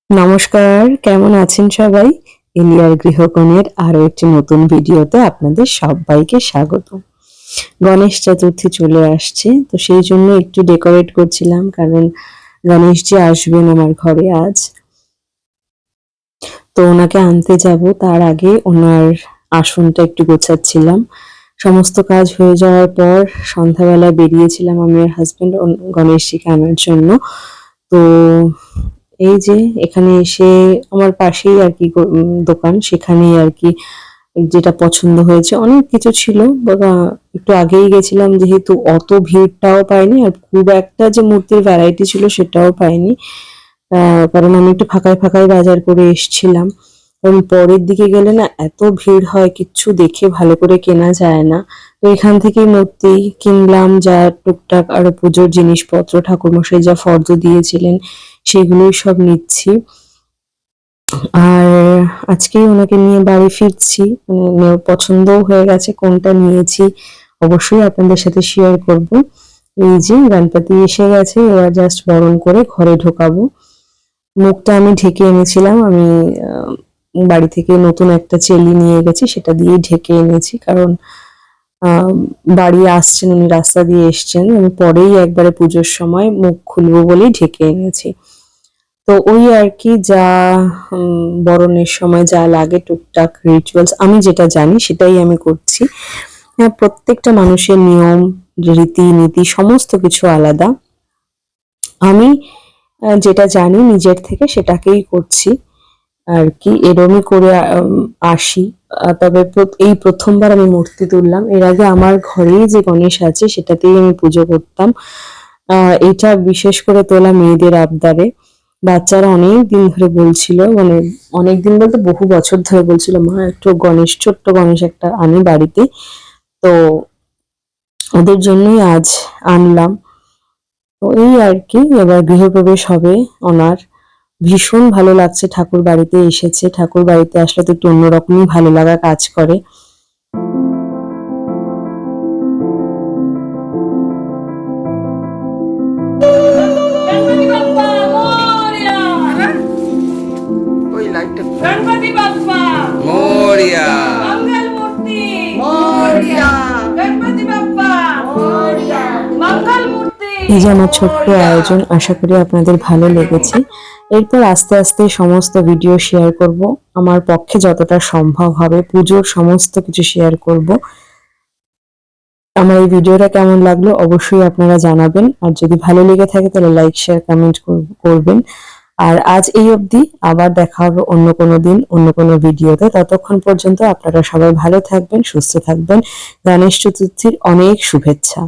নমস্কার, কেমন আছেন সবাই? ইলিয়ার গৃহকোণের আরো একটি নতুন ভিডিওতে আপনাদের সবাইকে স্বাগত। গণেশ চতুর্থী চলে আসছে, তো সেই জন্য একটু ডেকোরেট করছিলাম, কারণ গণেশজি আসবেন আমার ঘরে আজ। তো ওনাকে আনতে যাব, তার আগে ওনার আসনটা একটু গোছাচ্ছিলাম। সমস্ত কাজ হয়ে যাওয়ার পর সন্ধ্যাবেলা বেরিয়েছিলাম আমি আর হাজবেন্ড গণেশজিকে আনার জন্য। তো এই যে এখানে এসে আমার পাশেই আর কি দোকান, সেখানেই আর কি যেটা পছন্দ হয়েছে, অনেক কিছু ছিল, একটু আগেই গেছিলাম যেহেতু অত ভিড়টাও পাইনি, আর খুব একটা যে মূর্তির ভ্যারাইটি ছিল সেটাও পাইনি, কারণ আমি একটু ফাঁকায় ফাঁকায় বাজার করে এসছিলাম। কারণ পরের দিকে গেলে না এত ভিড় হয়, কিচ্ছু দেখে ভালো করে কেনা যায় না। তো এখান থেকেই মূর্তি কিনলাম, যা টুকটাক আরো পুজোর জিনিসপত্র, ঠাকুরমশাই যা ফর্দ দিয়েছিলেন সেগুলোই সব নিচ্ছি। আর আজকেই ওনাকে নিয়ে বাড়ি ফিরছি, মানে পছন্দও হয়ে গেছে কোনটা নিয়েছি, অবশ্যই আপনাদের সাথে শেয়ার করব। এই যে গণপতি এসে গেছে, এবার জাস্ট বরণ করে ঘরে ঢোকাবো। মুখটা আমি ঢেকে এনেছিলাম, আমি বাড়ি থেকে নতুন একটা চেলি নিয়ে গেছি, সেটা দিয়েই ঢেকে এনেছি, কারণ বাড়ি আসছেন উনি, রাস্তা দিয়ে এসছেন, আমি পরেই একবারে পুজোর সময় মুখ খুলবো বলেই ঢেকে এনেছি। তো ওই আর কি, যা বরণের সময় যা লাগে টুকটাক রিচুয়ালস আমি যেটা জানি সেটাই আমি করছি। হ্যাঁ, প্রত্যেকটা মানুষের নিয়ম রীতি নীতি সমস্ত কিছু আলাদা। আমি যেটা জানি নিজের থেকে সেটাকেই করছি আর কি, এরমই করে আসি। তবে এই প্রথমবার আমি মূর্তি তুললাম, এর আগে আমার ঘরেই যে গণেশ আছে সেটাতেই আমি পুজো করতাম। এটা বিশেষ করে তোলা মেয়েদের আবদারে। বাচ্চারা অনেক দিন ধরে বলছিল, মানে অনেক দিন বলতে বহু বছর ধরে বলছিল, মা একটু গণেশ, ছোট্ট গণেশ একটা আনি বাড়িতে। তো ওদের জন্যই আজ আনলাম। তো এই আর কি, এবার গৃহপ্রবেশ হবে ওনার। ভীষণ ভালো লাগছে, ঠাকুর বাড়িতে এসেছে। ঠাকুর বাড়িতে আসলে তো একটু অন্যরকমই ভালো লাগা কাজ করে। गणपति बप्पा मोरिया मंगल मूर्ति मोरिया गणपति बप्पा मोरिया मंगल मूर्ति। এই যে আমার ছোট্ট আয়োজন, আশা করি আপনাদের ভালো লেগেছে। এরপর আস্তে আস্তে সমস্ত ভিডিও শেয়ার করব, আমার পক্ষে যতটা সম্ভব হবে পুজোর সমস্ত কিছু শেয়ার করব। আমার এই ভিডিওটা কেমন লাগলো অবশ্যই আপনারা জানাবেন, আর যদি ভালো লেগে থাকে তাহলে লাইক শেয়ার কমেন্ট করবেন। আর আজ এই অবধি, আবার দেখা হবে অন্য কোনো দিন অন্য কোনো ভিডিওতে। ততক্ষণ পর্যন্ত আপনারা সবাই ভালো থাকবেন, সুস্থ থাকবেন। গণেশ চতুর্থীর অনেক শুভেচ্ছা।